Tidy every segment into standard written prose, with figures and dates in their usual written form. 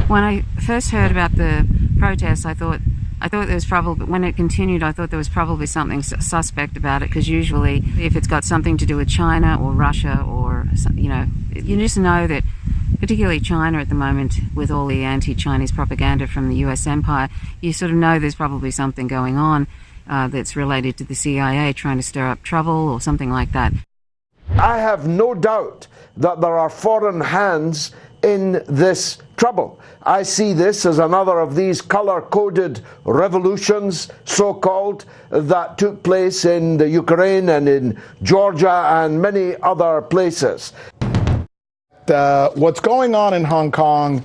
When I first heard about the protests, I thought there was probably, when it continued, I thought there was probably something suspect about it, because usually if it's got something to do with China or Russia or, you just know that, particularly China at the moment, with all the anti-Chinese propaganda from the US empire, you sort of know there's probably something going on that's related to the CIA trying to stir up trouble or something like that. I have no doubt that there are foreign hands in this trouble. I see this as another of these color-coded revolutions, so-called, that took place in the Ukraine and in Georgia and many other places. What's going on in Hong Kong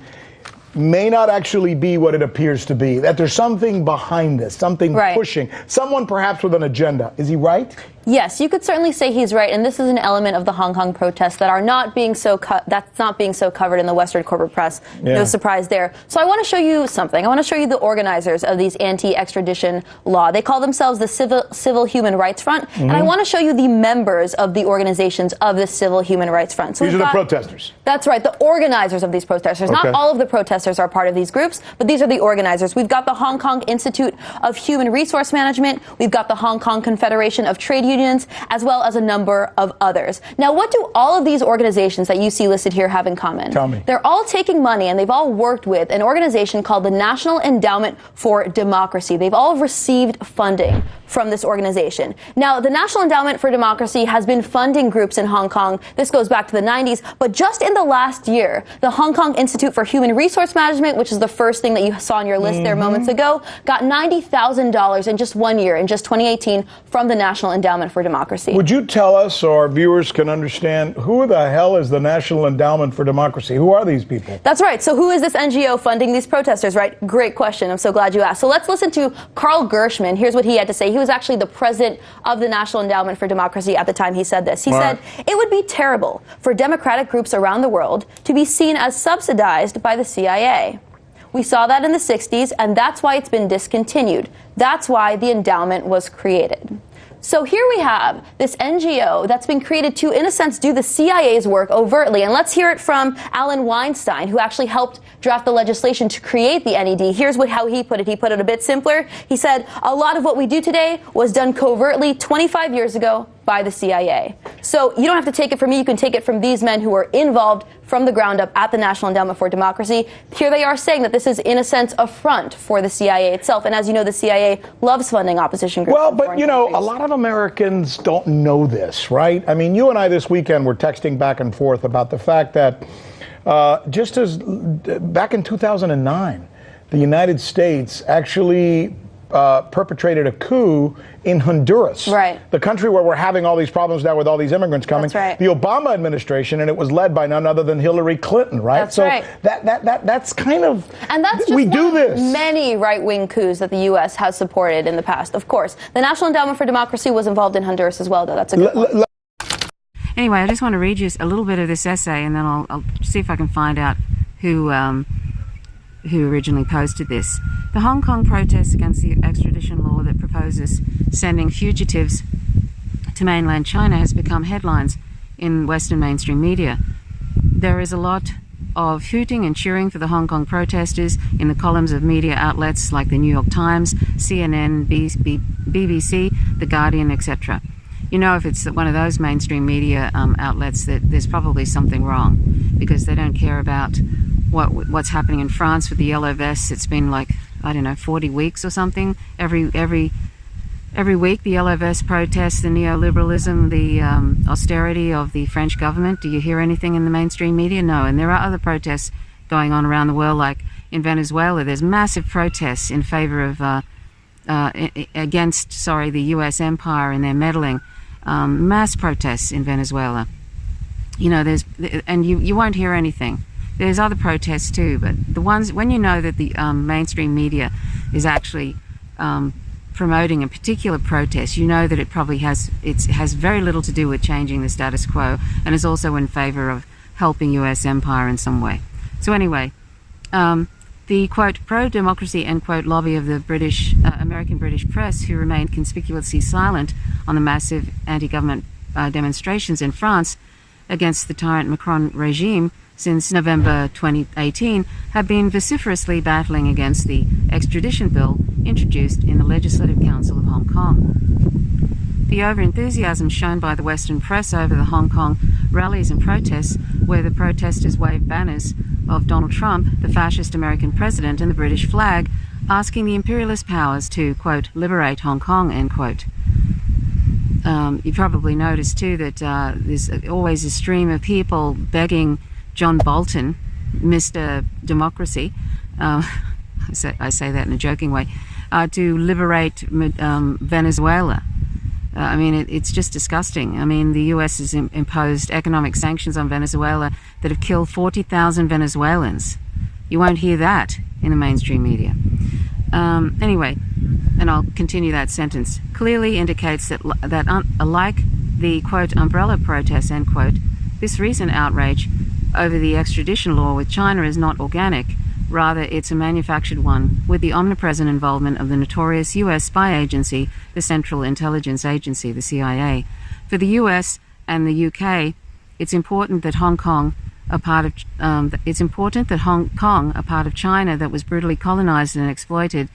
may not actually be what it appears to be, that there's something behind this, something pushing, someone perhaps with an agenda. Is he right? Yes, you could certainly say he's right, and this is an element of the Hong Kong protests that are not being so that's not being so covered in the Western corporate press. Yeah. No surprise there. So I want to show you something. I want to show you the organizers of these anti-extradition law. They call themselves the Civil Human Rights Front, and I want to show you the members of the organizations of the Civil Human Rights Front. So these are the protesters. That's right, the organizers of these protesters. Okay. Not all of the protesters are part of these groups, but these are the organizers. We've got the Hong Kong Institute of Human Resource Management. We've got the Hong Kong Confederation of Trade Unions, as well as a number of others. Now, what do all of these organizations that you see listed here have in common? Tell me. They're all taking money, and they've all worked with an organization called the National Endowment for Democracy. They've all received funding from this organization. Now, the National Endowment for Democracy has been funding groups in Hong Kong. This goes back to the 90s, but just in the last year, the Hong Kong Institute for Human Resource Management, which is the first thing that you saw on your list there moments ago, got $90,000 in just 1 year, in just 2018, from the National Endowment for Democracy. Would you tell us, so our viewers can understand, who the hell is the National Endowment for Democracy? Who are these people? That's right. So who is this NGO funding these protesters, right? Great question. I'm so glad you asked. So let's listen to Carl Gershman. Here's what he had to say. He was actually the president of the National Endowment for Democracy at the time he said this. He said, "It would be terrible for democratic groups around the world to be seen as subsidized by the CIA. We saw that in the 60s, and that's why it's been discontinued. That's why the endowment was created." So here we have this NGO that's been created to, in a sense, do the CIA's work overtly. And let's hear it from Alan Weinstein, who actually helped draft the legislation to create the NED. Here's how he put it. He put it a bit simpler. He said, "A lot of what we do today was done covertly 25 years ago by the CIA." So you don't have to take it from me. You can take it from these men who are involved from the ground up at the National Endowment for Democracy. Here they are saying that this is, in a sense, a front for the CIA itself. And as you know, the CIA loves funding opposition groups. Well, but, you know, a lot of Americans don't know this, right? I mean, you and I this weekend were texting back and forth about the fact that just as back in 2009, the United States actually perpetrated a coup in Honduras, right? The country where we're having all these problems now with all these immigrants coming. That's right. The Obama administration, and it was led by none other than Hillary Clinton, right? That's right. That's kind of, and that's just we do this. Many right-wing coups that the U.S. has supported in the past. Of course, the National Endowment for Democracy was involved in Honduras as well, though. That's a good point. Anyway, I just want to read you a little bit of this essay, and then I'll see if I can find out who originally posted this. The Hong Kong protests against the extradition law that proposes sending fugitives to mainland China has become headlines in Western mainstream media. There is a lot of hooting and cheering for the Hong Kong protesters in the columns of media outlets like the New York Times, CNN, BBC, The Guardian, etc. You know, if it's one of those mainstream media outlets, that there's probably something wrong, because they don't care about what's happening in France with the yellow vests. It's been like, I don't know, 40 weeks or something. Every week, the yellow vest protests, the neoliberalism, the austerity of the French government. Do you hear anything in the mainstream media? No. And there are other protests going on around the world, like in Venezuela. There's massive protests in favor of against the U.S. empire and their meddling. Mass protests in Venezuela. You know, and you won't hear anything. There's other protests too, but the ones, when you know that the mainstream media is actually promoting a particular protest, you know that it probably has very little to do with changing the status quo, and is also in favor of helping U.S. empire in some way. So anyway, the, quote, pro-democracy, end quote, lobby of the American British press, who remained conspicuously silent on the massive anti-government demonstrations in France against the tyrant Macron regime, since November 2018, have been vociferously battling against the extradition bill introduced in the Legislative Council of Hong Kong. The overenthusiasm shown by the Western press over the Hong Kong rallies and protests, where the protesters waved banners of Donald Trump, the fascist American president, and the British flag, asking the imperialist powers to, quote, liberate Hong Kong, end quote. You probably noticed too that there's always a stream of people begging John Bolton, Mr. Democracy, I say that in a joking way, to liberate Venezuela. I mean, it's just disgusting. I mean, the US has imposed economic sanctions on Venezuela that have killed 40,000 Venezuelans. You won't hear that in the mainstream media. Anyway, and I'll continue that sentence, clearly indicates that like the, quote, umbrella protests, end quote, this recent outrage over the extradition law with China is not organic. Rather, it's a manufactured one with the omnipresent involvement of the notorious US spy agency, the Central Intelligence Agency, the CIA. For the US and the UK, it's important that Hong Kong, a part of China that was brutally colonized and exploited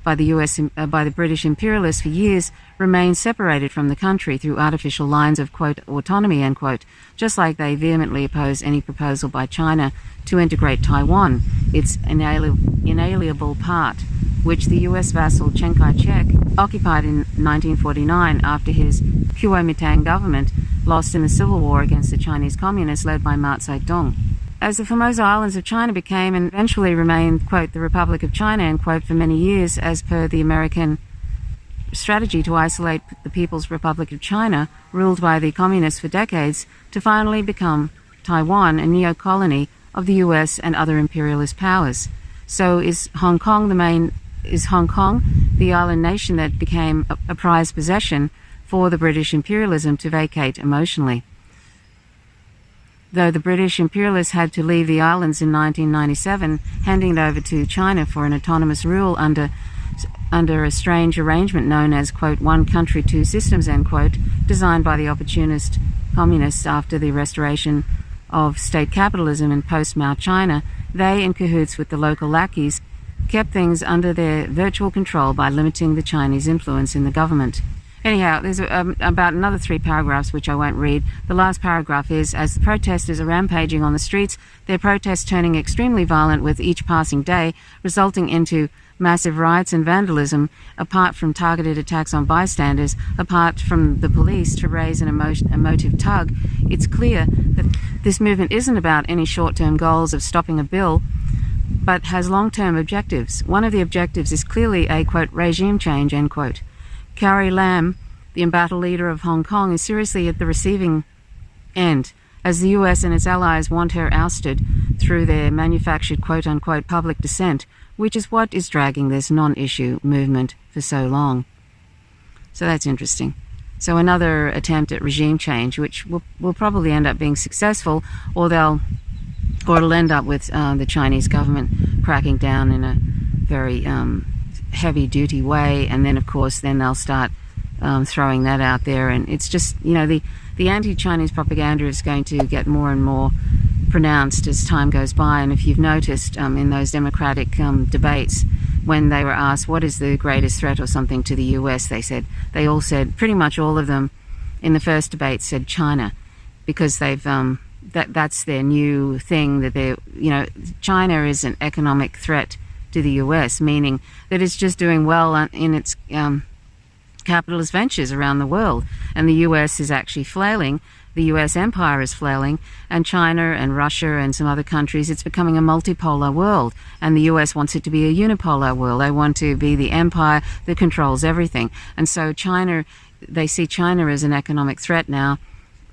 by the British imperialists for years, remains separated from the country through artificial lines of, quote, autonomy, end quote, just like they vehemently oppose any proposal by China to integrate Taiwan, its inalienable part, which the US vassal Chiang Kai-shek occupied in 1949 after his Kuomintang government lost in the civil war against the Chinese communists led by Mao Zedong. As the Formosa Islands of China became and eventually remained, quote, the Republic of China, end quote, for many years, as per the American strategy to isolate the People's Republic of China, ruled by the communists for decades, to finally become Taiwan, a neo-colony of the US and other imperialist powers. So is Hong Kong the island nation that became a prized possession for the British imperialism to vacate emotionally? Though the British imperialists had to leave the islands in 1997, handing it over to China for an autonomous rule under a strange arrangement known as, quote, one country, two systems, end quote, designed by the opportunist communists after the restoration of state capitalism in post-Mao China, they, in cahoots with the local lackeys, kept things under their virtual control by limiting the Chinese influence in the government. Anyhow, there's about another 3 paragraphs which I won't read. The last paragraph is, as the protesters are rampaging on the streets, their protests turning extremely violent with each passing day, resulting into massive riots and vandalism, apart from targeted attacks on bystanders, apart from the police to raise an emotive tug, it's clear that this movement isn't about any short-term goals of stopping a bill, but has long-term objectives. One of the objectives is clearly a, quote, regime change, end quote. Carrie Lam, the embattled leader of Hong Kong, is seriously at the receiving end, as the US and its allies want her ousted through their manufactured, quote-unquote, public dissent, which is what is dragging this non-issue movement for so long. So that's interesting. So another attempt at regime change, which will probably end up being successful, or it'll end up with the Chinese government cracking down in a very heavy-duty way, and then, of course, then they'll start throwing that out there. And it's just, you know, the anti-Chinese propaganda is going to get more and more pronounced as time goes by. And if you've noticed in those Democratic debates, when they were asked what is the greatest threat or something to the US, they all said, pretty much all of them in the first debate said China, because they've that's their new thing, that they're, you know, China is an economic threat to the US, meaning that it's just doing well in its capitalist ventures around the world, and the US is actually flailing. The US empire is flailing, and China and Russia and some other countries, it's becoming a multipolar world, and the US wants it to be a unipolar world. They want to be the empire that controls everything. And so China, they see China as an economic threat now,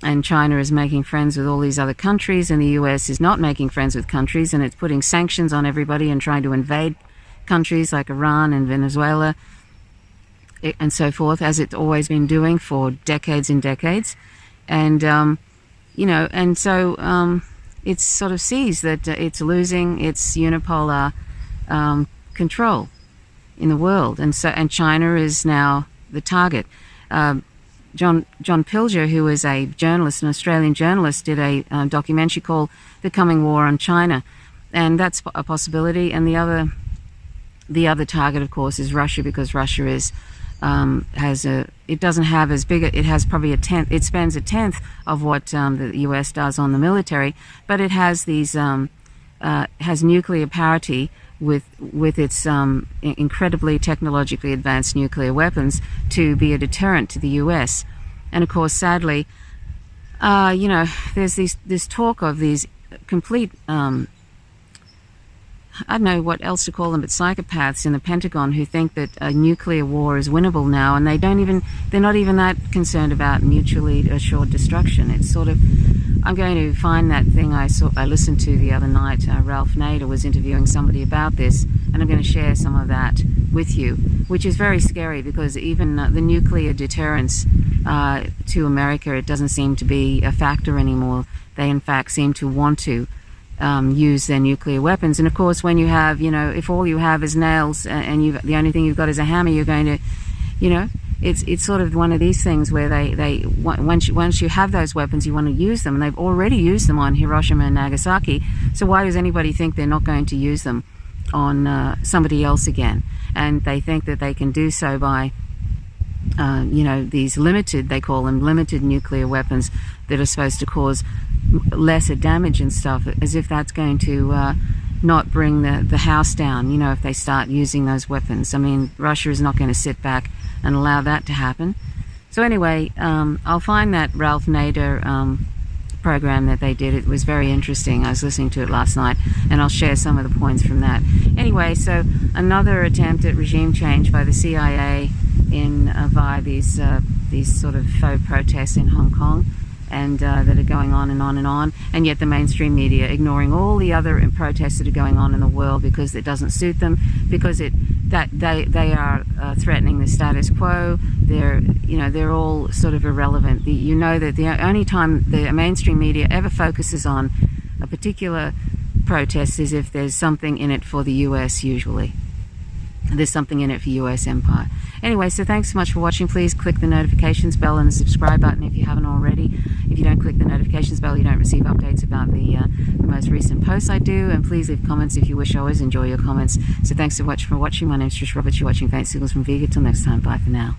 and China is making friends with all these other countries, and the US is not making friends with countries, and it's putting sanctions on everybody and trying to invade countries like Iran and Venezuela and so forth, as it's always been doing for decades and decades. And, you know, and so it sort of sees that it's losing its unipolar control in the world. And so, and China is now the target. John Pilger, who is a journalist, an Australian journalist, did a documentary called "The Coming War on China," and that's a possibility. And the other target, of course, is Russia, because Russia is it doesn't have as big. It has probably it spends a tenth of what the US does on the military, but it has these has nuclear parity with its incredibly technologically advanced nuclear weapons to be a deterrent to the US. And of course, sadly, there's this talk of these complete I don't know what else to call them, but psychopaths in the Pentagon who think that a nuclear war is winnable now, and they're not even that concerned about mutually assured destruction. It's sort of, I'm going to find that thing I listened to the other night. Ralph Nader was interviewing somebody about this, and I'm going to share some of that with you, which is very scary, because even the nuclear deterrence to America, it doesn't seem to be a factor anymore. They in fact seem to want to use their nuclear weapons. And of course, when you have, if all you have is nails and the only thing you've got is a hammer, you're going to, it's sort of one of these things where they once you have those weapons, you want to use them, and they've already used them on Hiroshima and Nagasaki. So why does anybody think they're not going to use them on somebody else again? And they think that they can do so by these they call them limited nuclear weapons that are supposed to cause lesser damage and stuff, as if that's going to not bring the house down, if they start using those weapons. I mean, Russia is not going to sit back and allow that to happen. So anyway, I'll find that Ralph Nader program that they did. It was very interesting. I was listening to it last night, and I'll share some of the points from that. Anyway, so another attempt at regime change by the CIA via these sort of faux protests in Hong Kong, and that are going on and on and on, and yet the mainstream media ignoring all the other protests that are going on in the world because it doesn't suit them, because they are threatening the status quo. They're all sort of irrelevant. That the only time the mainstream media ever focuses on a particular protest is if there's something in it for the US. Usually there's something in it for US empire. Anyway, so thanks so much for watching. Please click the notifications bell and the subscribe button if you haven't already. If you don't click the notifications bell, you don't receive updates about the most recent posts I do. And please leave comments if you wish. I always enjoy your comments. So thanks so much for watching. My name's Trish Roberts. You're watching Faint Signals from Vega. Till next time, bye for now.